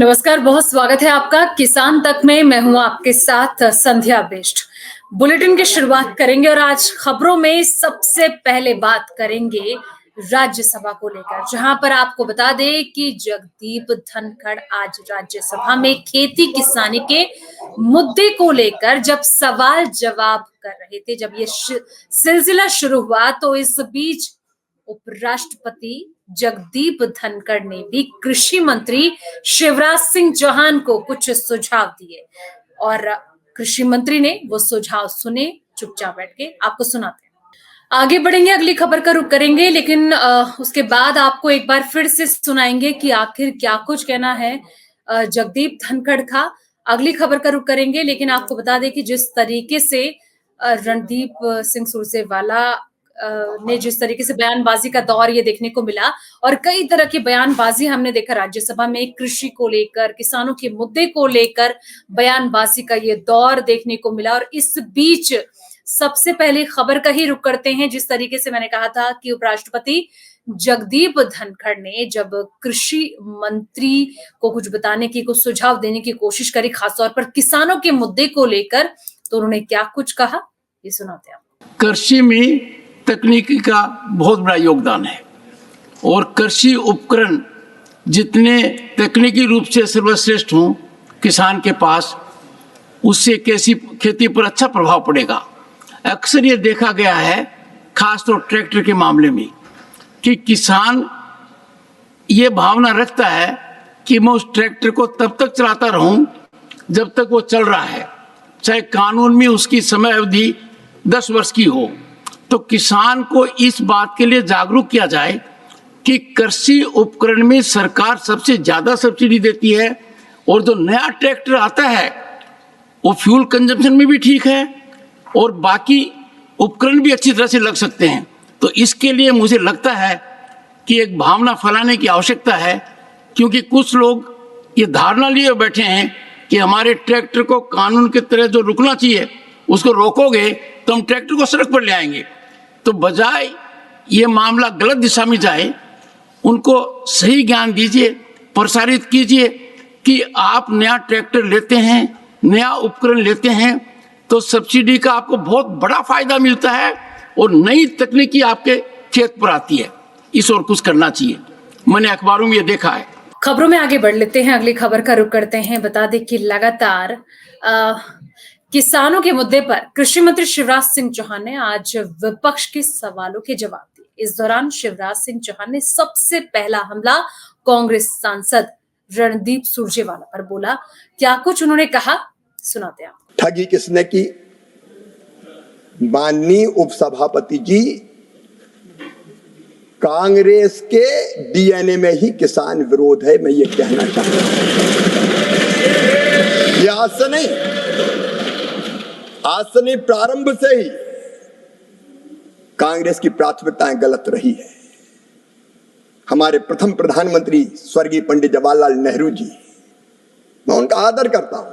नमस्कार, बहुत स्वागत है आपका किसान तक में। मैं हूं आपके साथ संध्या बेस्ट। बुलेटिन की शुरुआत करेंगे और आज खबरों में सबसे पहले बात करेंगे राज्यसभा को लेकर, जहां पर आपको बता दें कि जगदीप धनखड़ आज राज्यसभा में खेती किसानी के मुद्दे को लेकर जब सवाल जवाब कर रहे थे, जब ये सिलसिला शुरू हुआ, तो इस बीच उपराष्ट्रपति जगदीप धनखड़ ने भी कृषि मंत्री शिवराज सिंह चौहान को कुछ सुझाव दिए और कृषि मंत्री ने वो सुझाव सुने, चुपचाप बैठ के आपको सुनाते हैं। आगे बढ़ेंगे, अगली खबर का रुख करेंगे, लेकिन उसके बाद आपको एक बार फिर से सुनाएंगे कि आखिर क्या कुछ कहना है जगदीप धनखड़ का। अगली खबर का रुख करेंगे, लेकिन आपको बता दें कि जिस तरीके से रणदीप सिंह सुरजेवाला ने जिस तरीके से बयानबाजी का दौर ये देखने को मिला, और कई तरह की बयानबाजी हमने देखा राज्यसभा में, कृषि को लेकर, किसानों के मुद्दे को लेकर बयानबाजी का ये दौर देखने को मिला। और इस बीच सबसे पहले खबर का ही रुख करते हैं। जिस तरीके से मैंने कहा था कि उपराष्ट्रपति जगदीप धनखड़ ने जब कृषि मंत्री को कुछ बताने की, कुछ सुझाव देने की कोशिश करी, खासतौर पर किसानों के मुद्दे को लेकर, तो उन्होंने क्या कुछ कहा, ये सुनाते हैं। कृषि में तकनीकी का बहुत बड़ा योगदान है और कृषि उपकरण जितने तकनीकी रूप से सर्वश्रेष्ठ हों किसान के पास, उससे कैसी खेती पर अच्छा प्रभाव पड़ेगा। अक्सर ये देखा गया है, खासतौर ट्रैक्टर के मामले में, कि किसान ये भावना रखता है कि मैं उस ट्रैक्टर को तब तक चलाता रहूं जब तक वो चल रहा है, चाहे कानून में उसकी समय अवधि 10 वर्ष की हो। तो किसान को इस बात के लिए जागरूक किया जाए कि कृषि उपकरण में सरकार सबसे ज्यादा सब्सिडी देती है और जो नया ट्रैक्टर आता है वो फ्यूल कंजम्पशन में भी ठीक है और बाकी उपकरण भी अच्छी तरह से लग सकते हैं। तो इसके लिए मुझे लगता है कि एक भावना फैलाने की आवश्यकता है, क्योंकि कुछ लोग ये धारणा लिए बैठे हैं कि हमारे ट्रैक्टर को कानून की तरह जो रुकना चाहिए उसको रोकोगे तो हम ट्रैक्टर को सड़क पर ले आएंगे। तो बजाय ये मामला गलत दिशा में जाए, उनको सही ज्ञान दीजिए, प्रसारित कीजिए कि आप नया ट्रैक्टर लेते हैं, नया उपकरण लेते हैं तो सब्सिडी का आपको बहुत बड़ा फायदा मिलता है और नई तकनीकी आपके खेत पर आती है। इस और कुछ करना चाहिए, मैंने अखबारों में ये देखा है। खबरों में आगे बढ़ लेते हैं, अगली खबर का रुख करते हैं। बता दें कि लगातार किसानों के मुद्दे पर कृषि मंत्री शिवराज सिंह चौहान ने आज विपक्ष के सवालों के जवाब दिए। इस दौरान शिवराज सिंह चौहान ने सबसे पहला हमला कांग्रेस सांसद रणदीप सुरजेवाला पर बोला। क्या कुछ उन्होंने कहा, सुनाते हैं। ठगी किसने की? माननीय उपसभापति जी, कांग्रेस के डीएनए में ही किसान विरोध है, मैं ये कहना चाहता हूं। ये आज से नहीं, प्रारंभ से ही कांग्रेस की प्राथमिकताएं गलत रही है। हमारे प्रथम प्रधानमंत्री स्वर्गीय पंडित जवाहरलाल नेहरू जी, मैं उनका आदर करता हूं,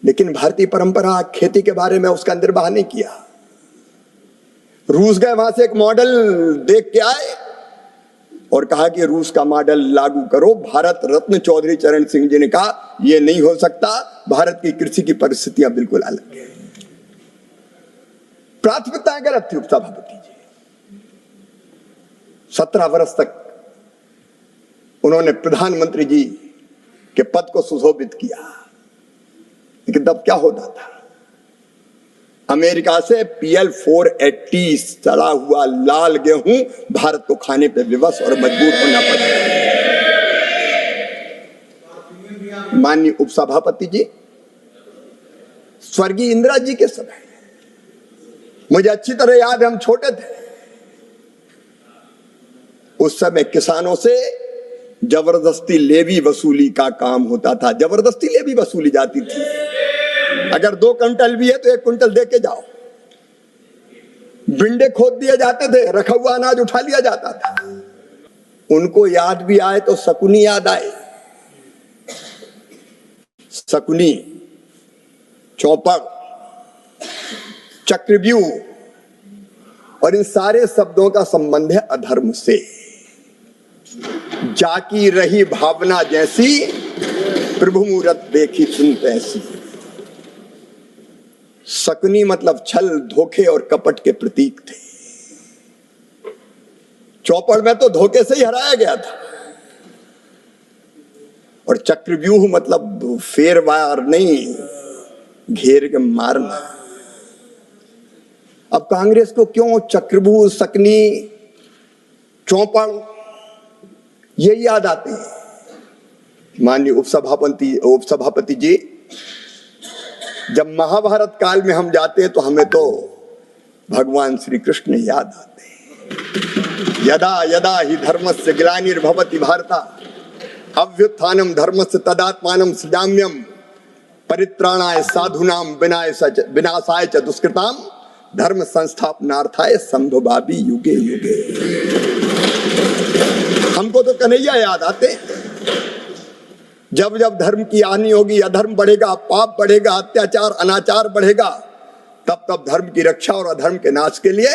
लेकिन भारतीय परंपरा खेती के बारे में उसका निर्वाह नहीं किया। रूस गए, वहां से एक मॉडल देख के आए और कहा कि रूस का मॉडल लागू करो। भारत रत्न चौधरी चरण सिंह जी ने कहा यह नहीं हो सकता, भारत की कृषि की परिस्थितियां बिल्कुल अलग है। प्राथमिकताएं गलत थी उपसभापति जी। 17 वर्ष तक उन्होंने प्रधानमंत्री जी के पद को सुशोभित किया, लेकिन तब क्या होता था? अमेरिका से PL480 चढ़ा हुआ लाल गेहूं भारत को खाने पर विवश और मजबूर होना पड़ा। माननीय उपसभापति जी, स्वर्गीय इंदिरा जी के समय, मुझे अच्छी तरह याद है, हम छोटे थे, उस समय किसानों से जबरदस्ती लेवी वसूली का काम होता था। जबरदस्ती लेवी वसूली जाती थी। अगर 2 क्विंटल भी है तो 1 क्विंटल दे के जाओ। बिंडे खोद दिए जाते थे, रखा हुआ अनाज उठा लिया जाता था। उनको याद भी आए तो शकुनी याद आए। शकुनी, चौपड़, चक्रव्यूह, और इन सारे शब्दों का संबंध है अधर्म से। जाकी रही भावना जैसी, प्रभु मूरत देखी सुनत ऐसी। शकुनी मतलब छल, धोखे और कपट के प्रतीक थे। चौपड़ में तो धोखे से ही हराया गया था। और चक्रव्यूह मतलब फेरवार नहीं, घेर के मारना। अब कांग्रेस को क्यों चक्रव्यूह, सकनी, चौपड़ ये याद आते हैं? माननीय उपसभापति जी, जब महाभारत काल में हम जाते हैं तो हमें तो भगवान श्री कृष्ण याद आते हैं। यदा यदा ही धर्मस्य ग्लानिर्भवति भारत अभ्युत्थानम धर्मस्य तदात्मानं सृजाम्यहम् परित्राणाय साधूनां विनाशाय च दुष्कृतां धर्म संस्थापनार्थाय संभवामि युगे युगे। हमको तो कन्हैया याद आते। जब जब धर्म की हानि होगी, अधर्म बढ़ेगा, पाप बढ़ेगा, अत्याचार अनाचार बढ़ेगा, तब तब धर्म की रक्षा और अधर्म के नाश के लिए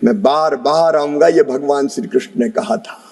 मैं बार बार आऊंगा, ये भगवान श्री कृष्ण ने कहा था।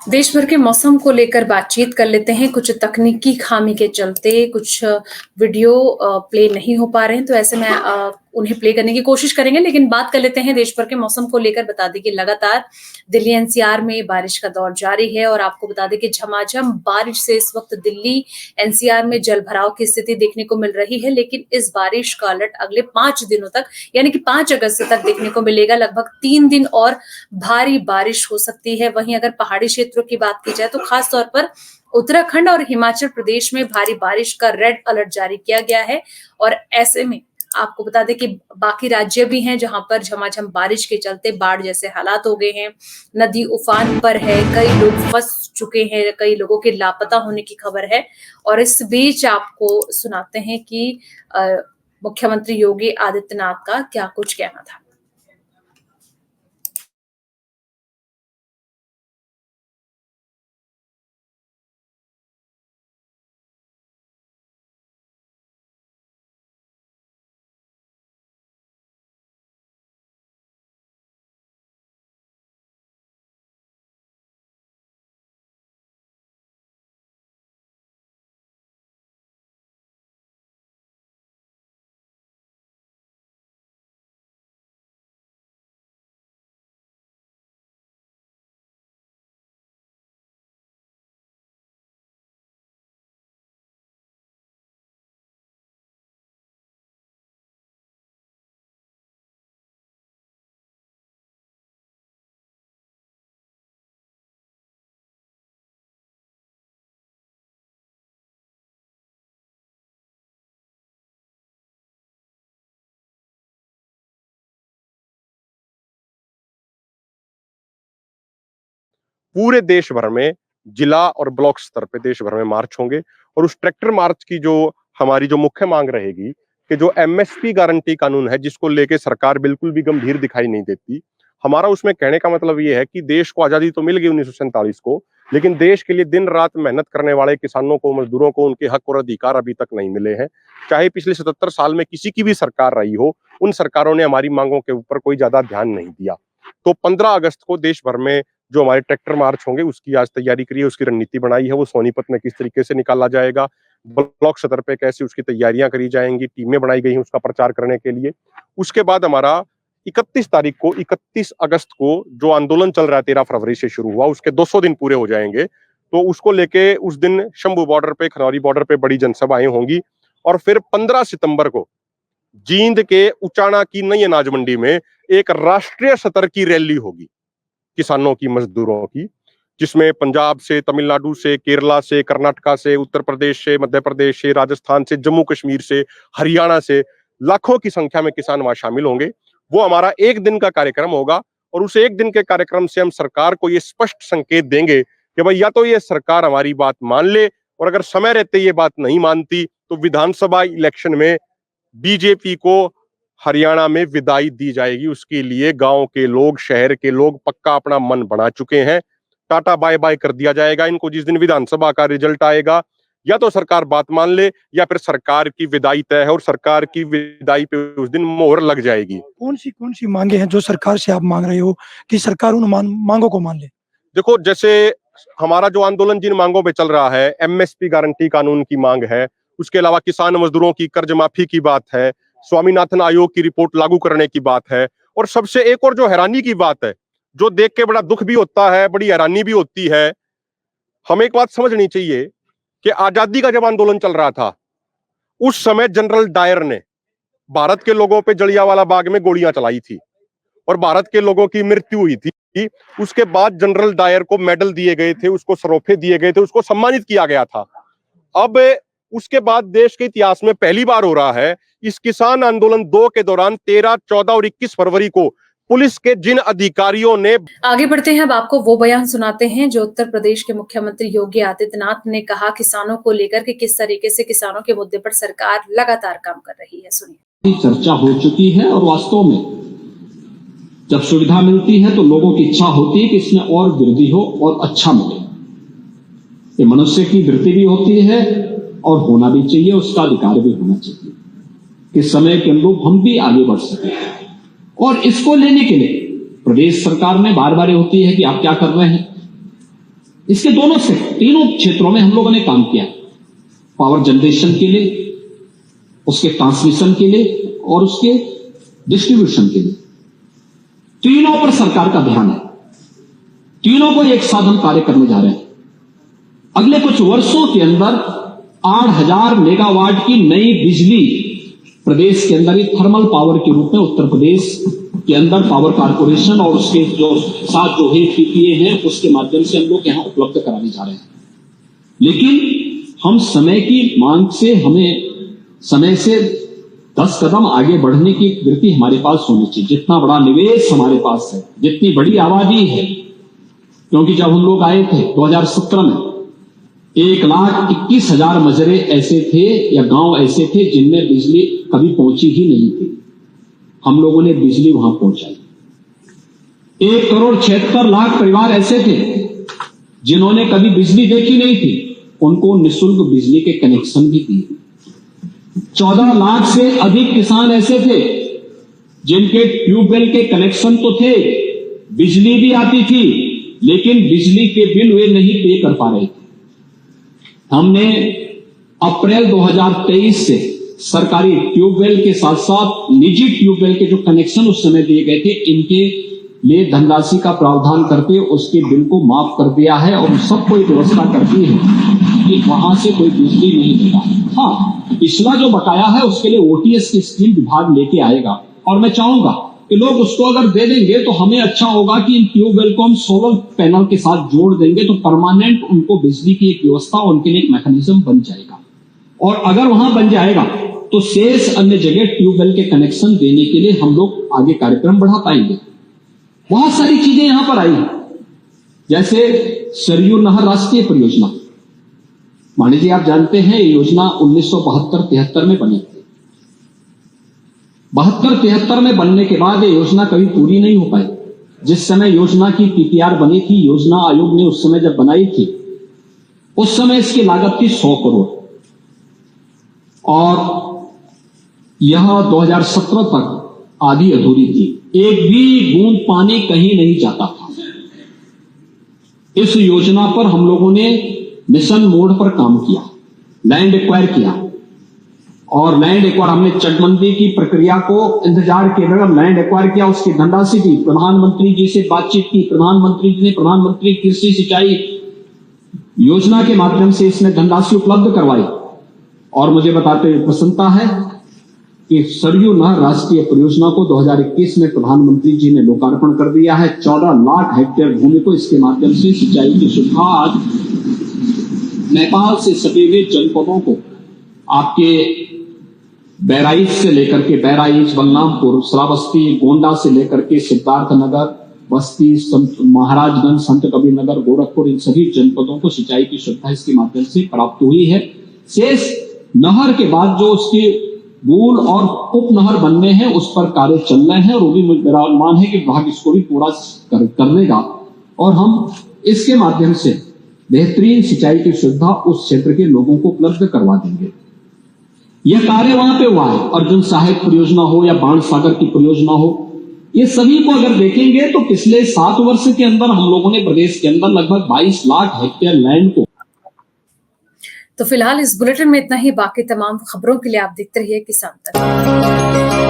देश भर के मौसम को लेकर बातचीत कर लेते हैं। कुछ तकनीकी खामी के चलते कुछ वीडियो प्ले नहीं हो पा रहे हैं, तो ऐसे में उन्हें प्ले करने की कोशिश करेंगे। लेकिन बात कर लेते हैं देश भर के मौसम को लेकर। बता दें कि लगातार दिल्ली एनसीआर में बारिश का दौर जारी है और आपको बता दें कि झमाझम बारिश से इस वक्त दिल्ली एनसीआर में जल भराव की स्थिति देखने को मिल रही है। लेकिन इस बारिश का अलर्ट अगले 5 दिनों तक यानी कि 5 अगस्त तक देखने को मिलेगा। लगभग 3 दिन और भारी बारिश हो सकती है। वहीं अगर पहाड़ी क्षेत्रों की बात की जाए तो खास तौर पर उत्तराखंड और हिमाचल प्रदेश में भारी बारिश का रेड अलर्ट जारी किया गया है। और ऐसे में आपको बता दें कि बाकी राज्य भी हैं जहां पर झमाझम बारिश के चलते बाढ़ जैसे हालात हो गए हैं। नदी उफान पर है, कई लोग फंस चुके हैं, कई लोगों के लापता होने की खबर है। और इस बीच आपको सुनाते हैं कि मुख्यमंत्री योगी आदित्यनाथ का क्या कुछ कहना था। पूरे देश भर में जिला और ब्लॉक स्तर पे देश भर में मार्च होंगे और उस ट्रैक्टर मार्च की जो हमारी जो मुख्य मांग रहेगी कि जो एमएसपी गारंटी कानून है जिसको लेके सरकार बिल्कुल भी गंभीर दिखाई नहीं देती। हमारा उसमें कहने का मतलब ये है कि देश को आजादी तो मिल गई 1947 को, लेकिन देश के लिए दिन रात मेहनत करने वाले किसानों को, मजदूरों को उनके हक और अधिकार अभी तक नहीं मिले हैं। चाहे पिछले 77 साल में किसी की भी सरकार रही हो, उन सरकारों ने हमारी मांगों के ऊपर कोई ज्यादा ध्यान नहीं दिया। तो 15 अगस्त को देश भर में जो हमारे ट्रैक्टर मार्च होंगे उसकी आज तैयारी करी है, उसकी रणनीति बनाई है। वो सोनीपत में किस तरीके से निकाला जाएगा, ब्लॉक स्तर पे कैसे उसकी तैयारियां करी जाएंगी, टीमें बनाई गई हैं उसका प्रचार करने के लिए। उसके बाद हमारा 31 अगस्त को जो आंदोलन चल रहा है 13 फरवरी से शुरू हुआ, उसके 200 दिन पूरे हो जाएंगे। तो उसको लेके उस दिन शंभू बॉर्डर पे, खनौरी बॉर्डर पे बड़ी जनसभाएं होंगी। और फिर 15 सितंबर को जींद के उचाना की नई अनाज मंडी में एक राष्ट्रीय स्तर की रैली होगी किसानों की, मजदूरों की, जिसमें पंजाब से, तमिलनाडु से, केरला से, कर्नाटका से, उत्तर प्रदेश से, मध्य प्रदेश से, राजस्थान से, जम्मू कश्मीर से, हरियाणा से लाखों की संख्या में किसान वहां शामिल होंगे। वो हमारा 1 दिन का कार्यक्रम होगा और उस 1 दिन के कार्यक्रम से हम सरकार को ये स्पष्ट संकेत देंगे कि भाई या तो ये सरकार हमारी बात मान ले, और अगर समय रहते ये बात नहीं मानती तो विधानसभा इलेक्शन में बीजेपी को हरियाणा में विदाई दी जाएगी। उसके लिए गांव के लोग, शहर के लोग पक्का अपना मन बना चुके हैं। टाटा बाय बाय कर दिया जाएगा इनको जिस दिन विधानसभा का रिजल्ट आएगा। या तो सरकार बात मान ले या फिर सरकार की विदाई तय है और सरकार की विदाई पे उस दिन मोहर लग जाएगी। कौन सी मांगे हैं जो सरकार से आप मांग रहे हो कि सरकार उन मांगों को मान ले? देखो, जैसे हमारा जो आंदोलन जिन मांगों पे चल रहा है, एमएसपी गारंटी कानून की मांग है, उसके अलावा किसान मजदूरों की कर्ज माफी की बात है, स्वामीनाथन आयोग की रिपोर्ट लागू करने की बात है, और सबसे एक और जो हैरानी की बात है, जो देख के बड़ा दुख भी होता है, बड़ी हैरानी भी होती है। हमें एक बात समझनी चाहिए कि आजादी का जब आंदोलन चल रहा था, उस समय जनरल डायर ने भारत के लोगों पे जलियांवाला बाग में गोलियां चलाई थी और भारत के लोगों की मृत्यु हुई थी। उसके बाद जनरल डायर को मेडल दिए गए थे, उसको सरोफे दिए गए थे, उसको सम्मानित किया गया था। अब उसके बाद देश के इतिहास में पहली बार हो रहा है, इस किसान आंदोलन 2 के दौरान 13, 14 और 21 फरवरी को पुलिस के जिन अधिकारियों ने। आगे बढ़ते हैं, अब आपको वो बयान सुनाते हैं जो उत्तर प्रदेश के मुख्यमंत्री योगी आदित्यनाथ ने कहा किसानों को लेकर कि किस तरीके से किसानों के मुद्दे पर सरकार लगातार काम कर रही है। सुनिए। चर्चा हो चुकी है और वास्तव में जब सुविधा मिलती है तो लोगों की इच्छा होती है कि इसमें और वृद्धि हो और अच्छा मिले। ये मनुष्य की वृत्ति भी होती है और होना भी चाहिए, उसका अधिकार भी होना चाहिए कि समय के अनुरूप हम भी आगे बढ़ सके। और इसको लेने के लिए प्रदेश सरकार में बार बार होती है कि आप क्या कर रहे हैं। इसके दोनों से तीनों क्षेत्रों में हम लोगों ने काम किया, पावर जनरेशन के लिए, उसके ट्रांसमिशन के लिए और उसके डिस्ट्रीब्यूशन के लिए। तीनों पर सरकार का ध्यान है, तीनों को एक साथ हम कार्य करने जा रहे हैं। अगले कुछ वर्षों के अंदर 8,000 मेगावाट की नई बिजली प्रदेश के अंदर थर्मल पावर के रूप में उत्तर प्रदेश के अंदर पावर कारपोरेशन और उसके जो साथ जो है पीपीए हैं उसके माध्यम से हम लोग यहां उपलब्ध कराने जा रहे हैं। लेकिन हम समय की मांग से, हमें समय से 10 कदम आगे बढ़ने की वृत्ति हमारे पास होनी चाहिए। जितना बड़ा निवेश हमारे पास है, जितनी बड़ी आबादी है, क्योंकि जब हम लोग आए थे 2017 में 1,21,000 मजरे ऐसे थे या गांव ऐसे थे जिनमें बिजली कभी पहुंची ही नहीं थी। हम लोगों ने बिजली वहां पहुंचाई। 1,76,00,000 परिवार ऐसे थे जिन्होंने कभी बिजली देखी नहीं थी, उनको निःशुल्क बिजली के कनेक्शन भी दिए। 14 लाख से अधिक किसान ऐसे थे जिनके ट्यूबवेल के कनेक्शन तो थे, बिजली भी आती थी, लेकिन बिजली के बिल वे नहीं पे कर पा रहे थे। हमने अप्रैल 2023 से सरकारी ट्यूबवेल के साथ साथ निजी ट्यूबवेल के जो कनेक्शन उस समय दिए गए थे, इनके लिए धनराशि का प्रावधान करके उसके बिल को माफ कर दिया है और सबको एक व्यवस्था कर दी है कि वहां से कोई बिजली नहीं देगा। हाँ, पिछला जो बकाया है उसके लिए ओटीएस की स्कीम विभाग लेके आएगा और मैं चाहूंगा कि लोग उसको अगर दे देंगे तो हमें अच्छा होगा कि इन ट्यूबवेल को हम सोलर पैनल के साथ जोड़ देंगे तो परमानेंट उनको बिजली की एक व्यवस्था, उनके लिए एक मैकेनिज्म बन जाएगा। और अगर वहां बन जाएगा तो शेष अन्य जगह ट्यूबवेल के कनेक्शन देने के लिए हम लोग आगे कार्यक्रम बढ़ा पाएंगे। बहुत सारी चीजें यहां पर आई, जैसे सरयू नहर राष्ट्रीय परियोजना। मानी जी, आप जानते हैं ये योजना 1972-73 में बनी थी। 72-73 में बनने के बाद ये योजना कभी पूरी नहीं हो पाई। जिस समय योजना की पीपीआर बनी थी, योजना आयोग ने उस समय जब बनाई थी, उस समय इसकी लागत थी 100 करोड़ और यह 2017 तक आधी अधूरी थी। एक भी बूंद पानी कहीं नहीं जाता था। इस योजना पर हम लोगों ने मिशन मोड पर काम किया, लैंड एक्वायर किया और लैंड एक्वायर हमने चटबंदी की प्रक्रिया को इंतजार किए बगैर लैंड एक्वायर किया, उसकी धनराशि दी, प्रधानमंत्री जी से बातचीत की, प्रधानमंत्री जी ने प्रधानमंत्री कृषि सिंचाई योजना के माध्यम से इसमें धनराशि उपलब्ध करवाई। और मुझे बताते हुए प्रसन्नता है कि सरयू नहर राष्ट्रीय परियोजना को 2021 में प्रधानमंत्री जी ने लोकार्पण कर दिया है। 14 लाख हेक्टेयर भूमि को इसके माध्यम से सिंचाई की सुविधा आज नेपाल से सटे हुए जनपदों को आपके बहराइच से लेकर के बहराइच, बलरामपुर, श्रावस्ती, गोंडा से लेकर के सिद्धार्थनगर, बस्ती, महाराजगंज, संत कबीर नगर, गोरखपुर, इन सभी जनपदों को सिंचाई की सुविधा इसके माध्यम से प्राप्त हुई है। शेष नहर के बाद जो उसके मूल और उप नहर बनने हैं उस पर कार्य चल रहे हैं और वो भी मेरा अनुमान है कि विभाग इसको भी पूरा कर लेगा और हम इसके माध्यम से बेहतरीन सिंचाई की सुविधा उस क्षेत्र के लोगों को उपलब्ध करवा देंगे। यह कार्य वहां पे हुआ है। अर्जुन सहायक परियोजना हो या बाण सागर की परियोजना हो ये सभी को अगर देखेंगे तो पिछले 7 वर्ष के अंदर हम लोगों ने प्रदेश के अंदर लगभग 22 लाख हेक्टेयर लैंड को। तो फिलहाल इस बुलेटिन में इतना ही। बाकी तमाम खबरों के लिए आप देखते रहिए किसान तक।